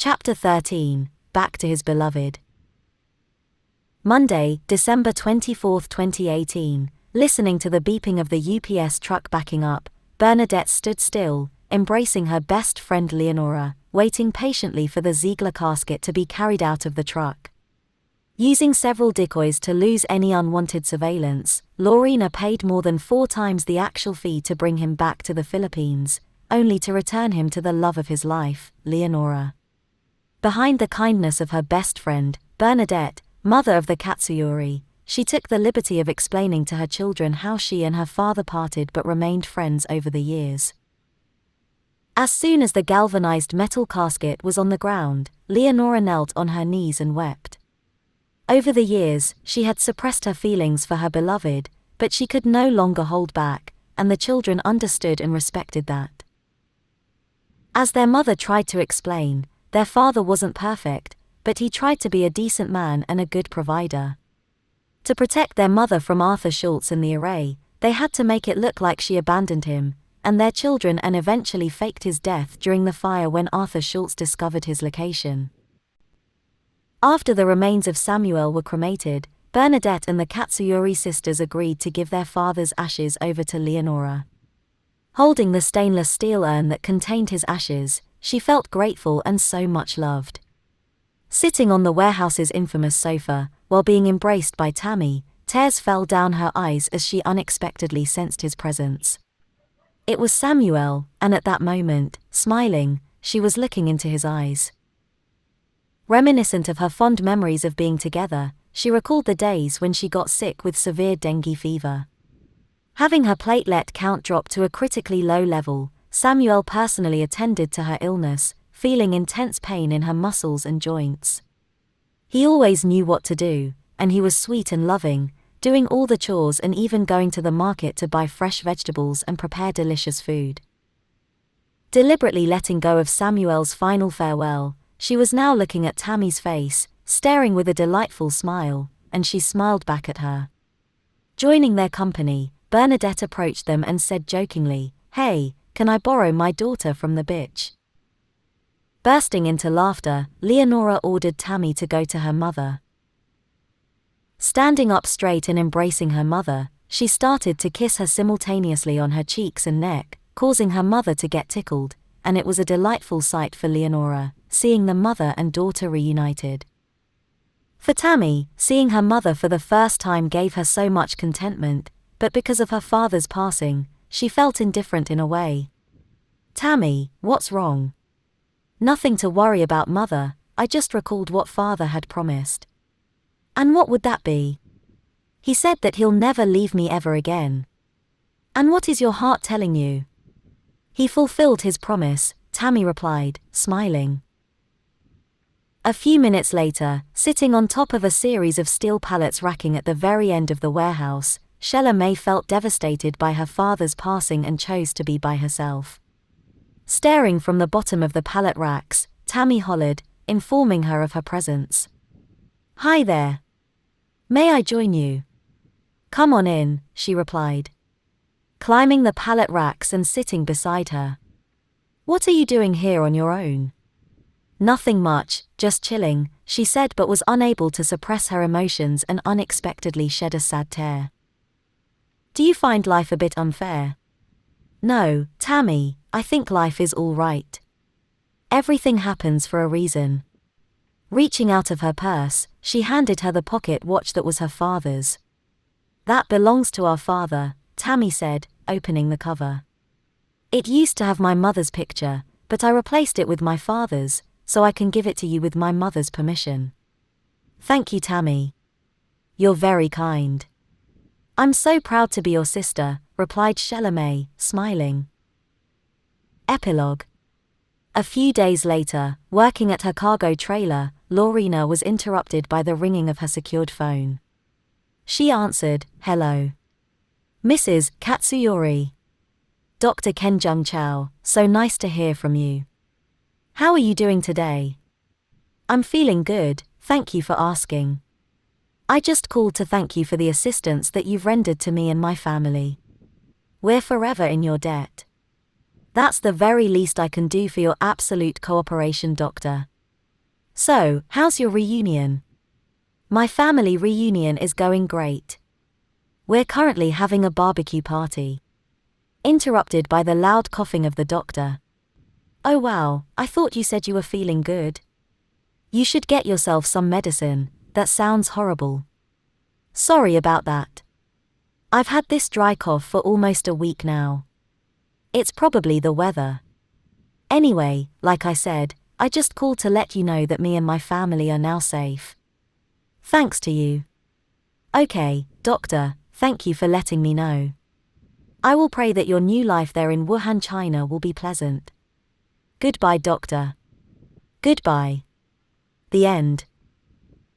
Chapter 13, Back to His Beloved. Monday, December 24, 2018. Listening to the beeping of the UPS truck backing up, Bernadette stood still, embracing her best friend Leonora, waiting patiently for the Ziegler casket to be carried out of the truck. Using several decoys to lose any unwanted surveillance, Lorena paid more than 4 times the actual fee to bring him back to the Philippines, only to return him to the love of his life, Leonora. Behind the kindness of her best friend, Bernadette, mother of the Katsuyori, she took the liberty of explaining to her children how she and her father parted but remained friends over the years. As soon as the galvanized metal casket was on the ground, Leonora knelt on her knees and wept. Over the years, she had suppressed her feelings for her beloved, but she could no longer hold back, and the children understood and respected that. As their mother tried to explain, their father wasn't perfect, but he tried to be a decent man and a good provider. To protect their mother from Arthur Schultz and the Yūrei, they had to make it look like she abandoned him, and their children, and eventually faked his death during the fire when Arthur Schultz discovered his location. After the remains of Samuel were cremated, Bernadette and the Katsuyori sisters agreed to give their father's ashes over to Leonora. Holding the stainless steel urn that contained his ashes, she felt grateful and so much loved. Sitting on the warehouse's infamous sofa, while being embraced by Tammy, tears fell down her eyes as she unexpectedly sensed his presence. It was Samuel, and at that moment, smiling, she was looking into his eyes. Reminiscent of her fond memories of being together, she recalled the days when she got sick with severe dengue fever. Having her platelet count drop to a critically low level, Samuel personally attended to her illness, feeling intense pain in her muscles and joints. He always knew what to do, and he was sweet and loving, doing all the chores and even going to the market to buy fresh vegetables and prepare delicious food. Deliberately letting go of Samuel's final farewell, she was now looking at Tammy's face, staring with a delightful smile, and she smiled back at her. Joining their company, Bernadette approached them and said jokingly, "Hey, can I borrow my daughter from the bitch?" Bursting into laughter, Leonora ordered Tammy to go to her mother. Standing up straight and embracing her mother, she started to kiss her simultaneously on her cheeks and neck, causing her mother to get tickled, and it was a delightful sight for Leonora, seeing the mother and daughter reunited. For Tammy, seeing her mother for the first time gave her so much contentment, but because of her father's passing, she felt indifferent in a way. "Tammy, what's wrong?" "Nothing to worry about, mother, I just recalled what father had promised." "And what would that be?" "He said that he'll never leave me ever again." "And what is your heart telling you?" "He fulfilled his promise," Tammy replied, smiling. A few minutes later, sitting on top of a series of steel pallets racking at the very end of the warehouse, Shella May felt devastated by her father's passing and chose to be by herself. Staring from the bottom of the pallet racks, Tammy hollered, informing her of her presence. "Hi there. May I join you?" "Come on in," she replied, climbing the pallet racks and sitting beside her. "What are you doing here on your own?" "Nothing much, just chilling," she said, but was unable to suppress her emotions and unexpectedly shed a sad tear. "Do you find life a bit unfair?" "No, Tammy, I think life is all right. Everything happens for a reason." Reaching out of her purse, she handed her the pocket watch that was her father's. "That belongs to our father," Tammy said, opening the cover. "It used to have my mother's picture, but I replaced it with my father's, so I can give it to you with my mother's permission." "Thank you, Tammy. You're very kind." "I'm so proud to be your sister," replied Shella May, smiling. Epilogue. A few days later, working at her cargo trailer, Lorena was interrupted by the ringing of her secured phone. She answered, "Hello. Mrs. Katsuyori. Dr. Kenjung Chow, so nice to hear from you. How are you doing today?" "I'm feeling good, thank you for asking. I just called to thank you for the assistance that you've rendered to me and my family. We're forever in your debt." "That's the very least I can do for your absolute cooperation, doctor. So, how's your reunion? My family reunion is going great. We're currently having a barbecue party. Interrupted by the loud coughing of the doctor. Oh wow, I thought you said you were feeling good. You should get yourself some medicine, that sounds horrible. Sorry about that. I've had this dry cough for almost a week now. It's probably the weather. Anyway, like I said, I just called to let you know that me and my family are now safe. Thanks to you. Okay, doctor, thank you for letting me know. I will pray that your new life there in Wuhan, China will be pleasant. Goodbye, doctor. Goodbye. The end.